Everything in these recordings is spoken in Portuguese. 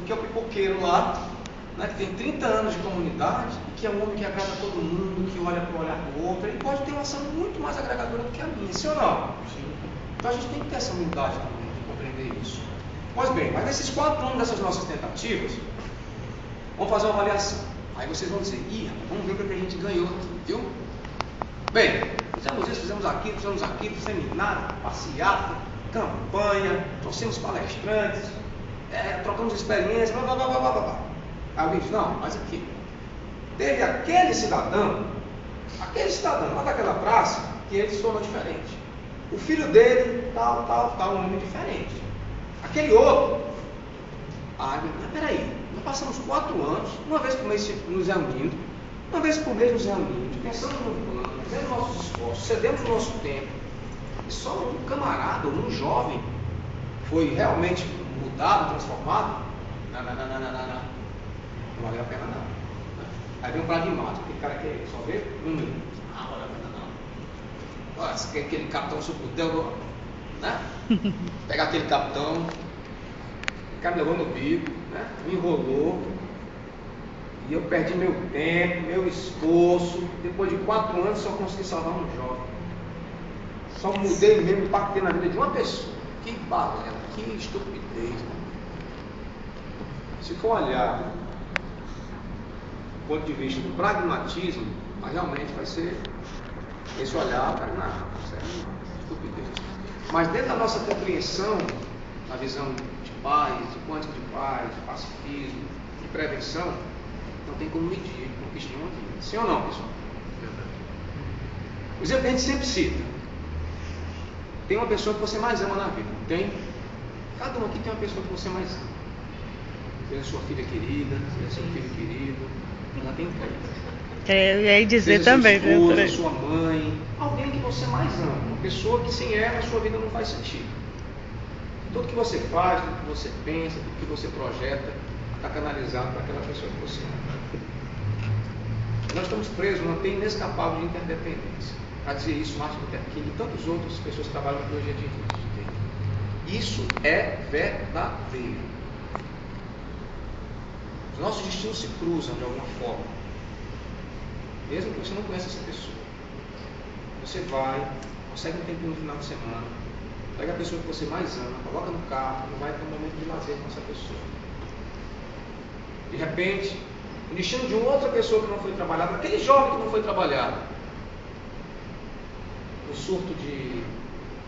que é o pipoqueiro lá, né, que tem 30 anos de comunidade, que é um homem que agrada todo mundo, que olha para o olhar do outro, ele pode ter uma ação muito mais agregadora do que a minha, sim ou não? Sim. Então a gente tem que ter essa humildade também, de compreender isso. Pois bem, mas nesses 4 anos dessas nossas tentativas, vamos fazer uma avaliação. Aí vocês vão dizer, vamos ver o que a gente ganhou aqui, viu? Bem, fizemos isso, fizemos aquilo, seminário, passeata, campanha, trouxemos palestrantes, trocamos experiências, blá, blá, blá, blá, blá, blá. Aí alguém diz, não, mas aqui, teve aquele cidadão lá daquela praça, que ele se tornou diferente. O filho dele, tal, um homem diferente. Aquele outro, mas peraí, nós passamos 4 anos, uma vez por mês nos reunindo, pensando no plano, fazendo nossos esforços, cedemos o nosso tempo, e só um camarada, um jovem, foi realmente mudado, transformado. Não valeu a pena não. Aí vem um pragmático, aquele cara que só vê número. Não valeu a pena não. Olha, se quer aquele capitão Sucutel, né? Pega aquele capitão, o cara me levou no bico, né? Me enrolou, e eu perdi meu tempo, meu esforço. Depois de 4 anos só consegui salvar um jovem. Só mudei mesmo, impactei na vida de uma pessoa. Que balela, que estupidez, né? Se for olhar do ponto de vista do pragmatismo, mas realmente vai ser esse olhar pragmático, isso é estupidez. Mas dentro da nossa compreensão, na visão de paz, de quântico de paz, de pacifismo, de prevenção, não tem como medir a conquista de uma vida. Sim ou não, pessoal? O exemplo que a gente sempre cita. Tem uma pessoa que você mais ama na vida, não tem? Cada um aqui tem uma pessoa que você mais ama. Seja sua filha querida, seja seu filho querido, ela tem 3. Eu ia dizer seja também, sua esposa, né? sua mãe, alguém que você mais ama, uma pessoa que sem ela a sua vida não faz sentido. Tudo que você faz, tudo que você pensa, tudo que você projeta, está canalizado para aquela pessoa que você ama. Nós estamos presos numa teia inescapável de interdependência. Para dizer isso, Martin Luther King e tantas outras pessoas que trabalham com teologia de identidade. Isso é verdadeiro. Os nossos destinos se cruzam de alguma forma. Mesmo que você não conheça essa pessoa. Você vai, consegue um tempinho no final de semana, pega a pessoa que você mais ama, coloca no carro e vai ter um momento de lazer com essa pessoa. De repente, o destino de uma outra pessoa que não foi trabalhada, aquele jovem que não foi trabalhado, o surto de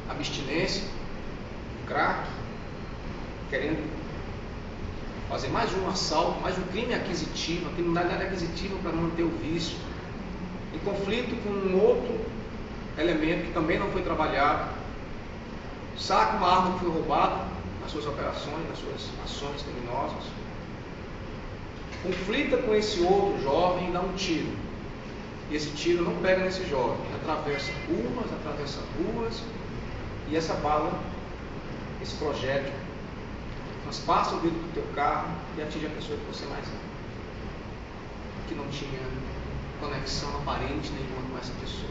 abstinência, crack, querendo fazer mais um assalto, mais um crime aquisitivo, uma criminalidade aquisitiva para manter o vício, em conflito com um outro elemento que também não foi trabalhado, saca uma arma que foi roubada nas suas operações, nas suas ações criminosas, conflita com esse outro jovem e dá um tiro. E esse tiro não pega nesse jovem, atravessa ruas, e essa bala, esse projétil, transpassa o vidro do teu carro e atinge a pessoa que você mais ama, que não tinha conexão aparente nenhuma com essa pessoa,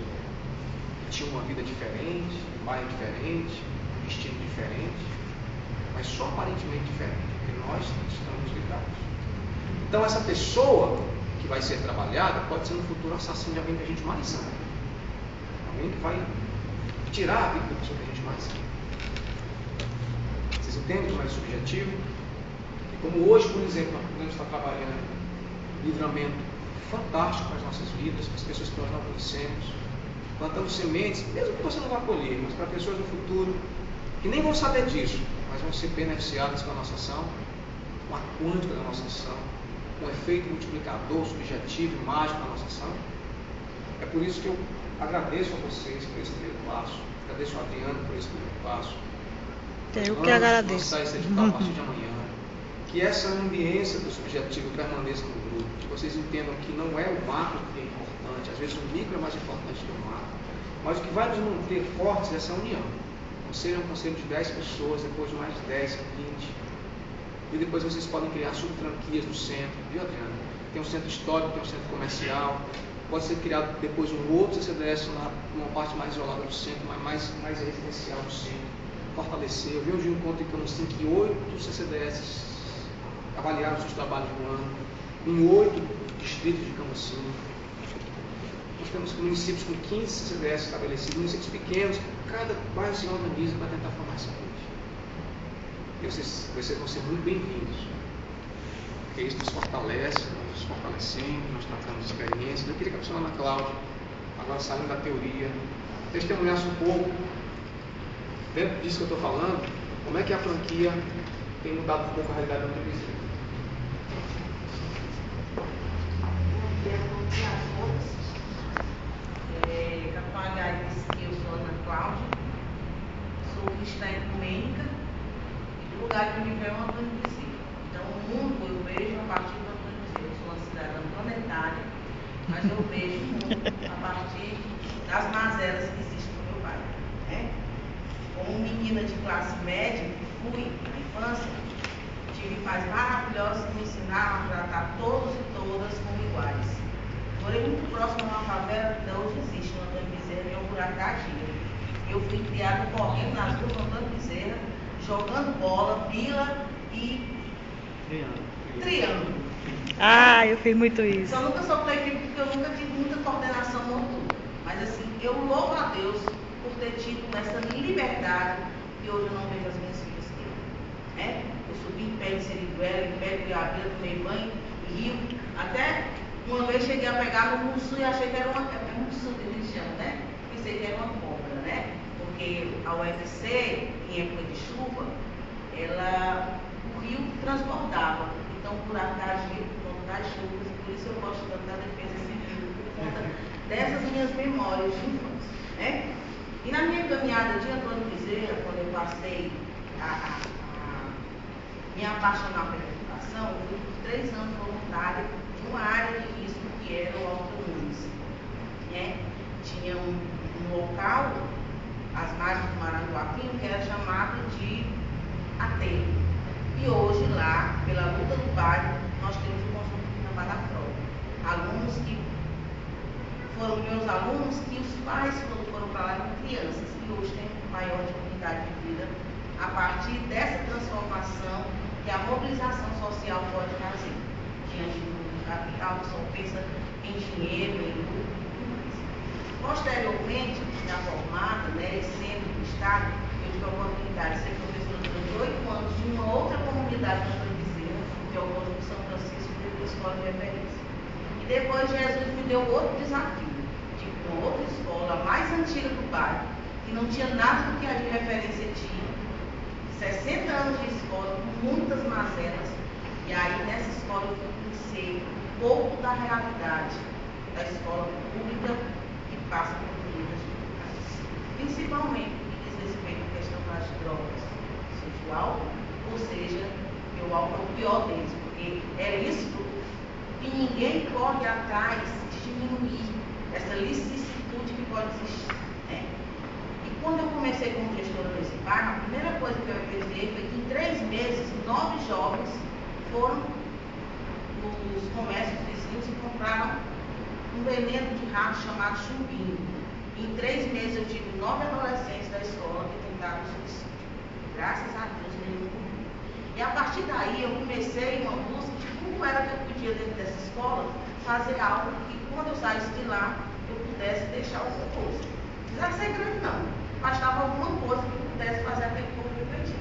que tinha uma vida diferente, um bairro diferente, um destino diferente, mas só aparentemente diferente, porque nós estamos ligados. Então essa pessoa que vai ser trabalhada pode ser no futuro assassino de alguém que a gente mais ama, alguém que vai tirar a vida da pessoa que a gente mais ama. Vocês entendem como é subjetivo? E como hoje, por exemplo, nós podemos estar trabalhando livramento fantástico para as nossas vidas, para as pessoas que nós não conhecemos, plantando sementes, mesmo que você não vá colher, mas para pessoas no futuro que nem vão saber disso, mas vão ser beneficiadas com a nossa ação, com a quântica da nossa ação, com o efeito multiplicador, subjetivo e mágico da nossa ação. É por isso que eu agradeço a vocês por esse primeiro passo, agradeço ao Adriano por esse primeiro passo. Eu que agradeço. Lançar esse edital a partir de amanhã. Que essa ambiência do subjetivo permaneça no grupo. Que vocês entendam que não é o macro que é importante. Às vezes o micro é mais importante que o macro. Mas o que vai nos manter fortes é essa união. Não seja um conselho de 10 pessoas, depois de mais de 10, 20. E depois vocês podem criar subfranquias no centro. Viu, Adriano? Tem um centro histórico, tem um centro comercial. Pode ser criado depois um outro CCDS numa parte mais isolada do centro, mas mais residencial do centro. Fortalecer. Eu vi hoje um encontro em Camusim que 8 CCDS avaliaram os seus trabalhos no ano, em 8 distritos de Cambuci. Nós temos municípios com 15 CDS estabelecidos, municípios pequenos, cada bairro se organiza para tentar formar essa rede. E vocês vão ser muito bem-vindos. Porque isso nos fortalece, nós nos fortalecemos, nós tratamos de experiência. Eu queria que a professora Ana Cláudia, agora saindo da teoria, testemunhasse um pouco, dentro disso que eu estou falando, como é que a franquia tem mudado um pouco a realidade do Cambuci. Bom dia a todos. Capitão H disse que eu sou Ana Cláudia, sou cristã ecumênica e do lugar que me veio é o Antônio Bezerra. Então o mundo eu vejo a partir do Antônio Bezerra. Eu sou uma cidadã planetária, mas eu vejo o mundo a partir das mazelas que existem no meu bairro. Né? Como menina de classe média, que fui na infância, tive pais maravilhosos que me ensinaram a tratar todos e todas como iguais. Morei muito próximo a uma favela que hoje existe, no Antônio Bezerra, em Buracadia. Eu fui criada correndo nas ruas do Antônio Bezerra, jogando bola, bila e triângulo. Ah, eu fiz muito isso. Só nunca soube da equipe porque eu nunca tive muita coordenação motora. Mas assim, eu louvo a Deus por ter tido essa liberdade que hoje eu não vejo as minhas filhas terem. Né? Eu subi em pé de seriguela, em pé de goiabeira, tomei banho e rio. Até uma vez cheguei a pegar no mussu e achei que era uma mussu que eles chamam, né? Pensei que era uma cobra, né? Porque a UFC, em época de chuva, o rio transbordava. Então, por acaso, por conta das chuvas, por isso eu gosto tanto da defesa civil, por conta dessas minhas memórias de infância, né? E na minha caminhada de Antônio Bezerra, quando eu passei a me apaixonar pela educação, eu fui por 3 anos voluntária de uma área de risco que era o Alto Nunes. Né? Tinha um local, as margens do Maranguapinho, que era chamado de aterro. E hoje lá, pela luta do bairro, nós temos o conjunto de Tamarafrota. Alunos que foram meus alunos, que os pais, quando foram para lá, eram crianças, e hoje tem maior dignidade de vida a partir dessa transformação que a mobilização social pode fazer diante do capital, que só pensa em dinheiro, em lucro e tudo mais. Posteriormente, na formada, né, sendo do Estado, eu tive a oportunidade de ser professora durante 8 anos de uma outra comunidade na Bezerra, que é o Conjunto São Francisco, de escola de referência. E depois Jesus me deu outro desafio, de uma outra escola, a mais antiga do bairro, que não tinha nada do que a de referência tinha, 60 anos de escola, com muitas mazelas, e aí nessa escola eu conheci um pouco da realidade da escola pública que passa por muitas dificuldades, principalmente no que diz respeito à questão das drogas, seja o álcool, ou seja, o álcool é o pior deles, porque é lícito e ninguém corre atrás de diminuir essa licitude que pode existir. Né? E quando eu comecei como gestora nesse bairro, a primeira coisa que eu aprendi foi que em 3 meses, 9 jovens foram nos comércios vizinhos e compraram um veneno de rato chamado chumbinho. Em 3 meses eu tive 9 adolescentes da escola que tentaram suicídio. Graças a Deus nenhum morreu. E a partir daí eu comecei uma busca de como era que eu podia, dentro dessa escola, fazer algo que quando eu saísse de lá, eu pudesse deixar alguma coisa. Não precisava ser grande não, bastava alguma coisa que eu pudesse fazer aquele povo refletir.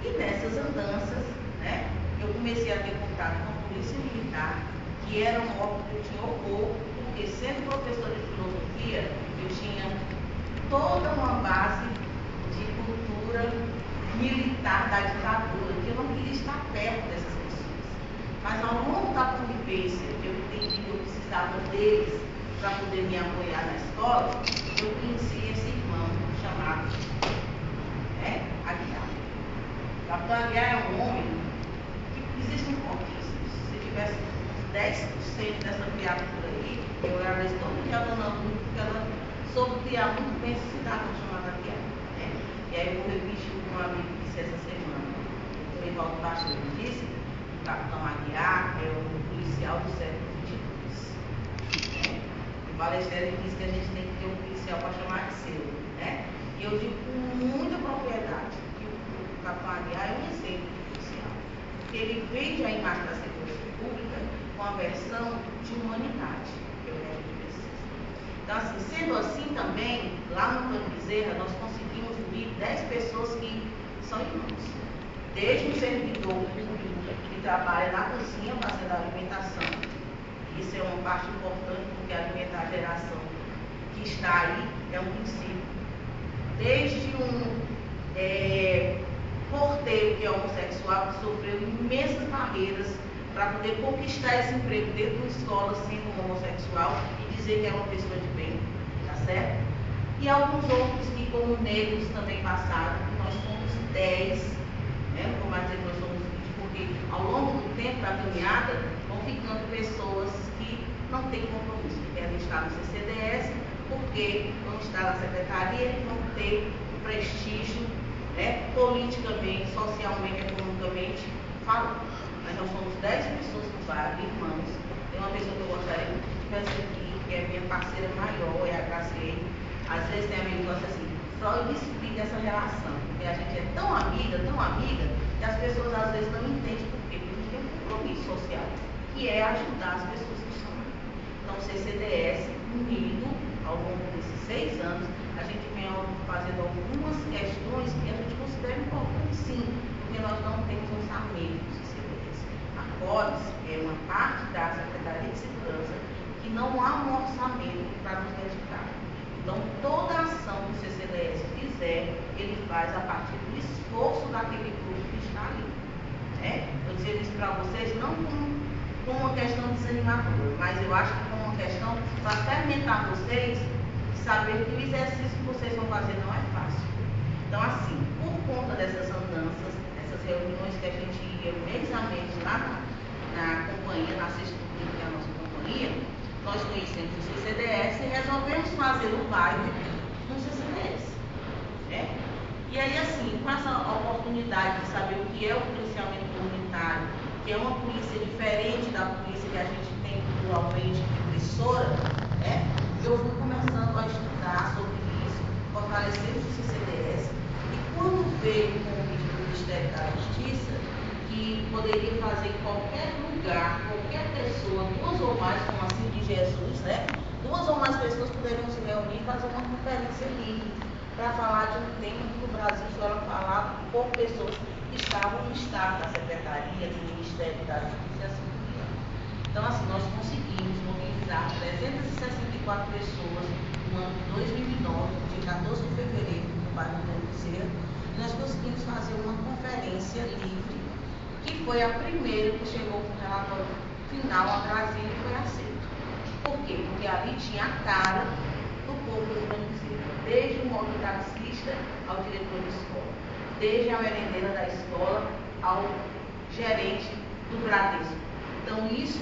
E nessas andanças, né, eu comecei a ter contato com a polícia militar, que era um órgão que eu tinha horror, porque sendo professora de filosofia, eu tinha toda uma base de cultura militar da ditadura, que eu não queria estar perto dessas pessoas. Mas ao longo da convivência, eu entendi que eu precisava deles para poder me apoiar na escola, eu conheci esse irmão chamado Aguiar. O Capitão Aguiar é um homem que existem pouquíssimos. Se tivesse 10% dessa criatura aí, eu agradeço todo dia a dona Lúcia, porque ela soube criar muito bem esse cidadão chamado Aguiar. Né? E aí eu vou repetir o que um amigo disse essa semana. O Rivaldo Pastor disse que o Capitão Aguiar é o policial do século XXII. Né? O Balesteri disse que a gente tem que ter um policial para chamar de seu. Né? E eu digo com muita propriedade que o Capitão Aguiar é um exemplo de policial. porque ele vende a imagem da segurança pública com a versão de humanidade, que é o que a gente precisa. Então, assim, sendo assim também, lá no Campo Bezerra, nós conseguimos unir 10 pessoas que são irmãos. Desde um servidor público que trabalha na cozinha fazendo a alimentação. Isso é uma parte importante, porque alimentar a geração que está aí é um princípio. Desde um porteiro que é homossexual, que sofreu imensas barreiras para poder conquistar esse emprego dentro de uma escola sendo homossexual e dizer que é uma pessoa de bem, tá certo? E alguns outros que, como negros, também passaram. Nós somos 10, né? Não vou mais dizer que nós somos 20, porque ao longo do tempo da caminhada vão ficando pessoas que não têm compromisso, que querem estar no CCDS, porque vão estar na secretaria e vão ter o prestígio, né, politicamente, socialmente, economicamente falando. Mas nós somos 10 pessoas no bairro, irmãos. Tem uma pessoa que eu gostaria muito que estivesse aqui, que é minha parceira maior, é a Graciele. Às vezes tem amigo que gosta assim, Freud explica essa relação, porque a gente é tão amiga, que as pessoas às vezes não entendem por quê, porque a gente tem um compromisso social, que é ajudar as pessoas que estão aqui. Então, o CCDS, unido ao longo desses 6 anos, a gente vem fazendo algumas questões que a gente considera importantes, sim, porque nós não temos orçamento do CCDS. A CODES é uma parte da Secretaria de Segurança que não há um orçamento para nos dedicar. Então, toda ação que o CCDS fizer, ele faz a partir do esforço daquele grupo que está ali. Né? Eu dizer isso para vocês não com uma questão desanimadora, mas eu acho que com uma questão para fermentar vocês e saber que o exercício que vocês vão fazer não é fácil. Então, assim, por conta dessas andanças, dessas reuniões que a gente ia mês a mês lá na companhia, na Sexta que é a nossa companhia, nós conhecemos o CCDS e resolvemos fazer um bairro no CCDS. Né? E aí, assim, com essa oportunidade de saber o que é o policiamento comunitário, que é uma polícia diferente da polícia que a gente tem culturalmente repressora, né? Eu fui começando a estudar sobre isso, fortalecendo o CCDS, e quando veio o convite do Ministério da Justiça, que poderia fazer em qualquer lugar, qualquer pessoa, 2 ou mais, como assim de Jesus, né? 2 ou mais pessoas poderiam se reunir e fazer uma conferência livre para falar de um tema que no Brasil só era falado por pessoas que estavam no estado da Secretaria, do Ministério da Justiça e assim por diante. Então, assim, nós conseguimos mobilizar 364 pessoas no ano de 2009, dia 14 de fevereiro, no bairro do Campo Bezerra, e nós conseguimos fazer uma conferência livre, que foi a primeira que chegou com o relatório final a Brasília e foi aceito. Por quê? Porque ali tinha a cara do povo do Campo Bezerra, desde o mototaxista ao diretor de escola, desde a merendeira da escola ao gerente do Bradesco. Então, isso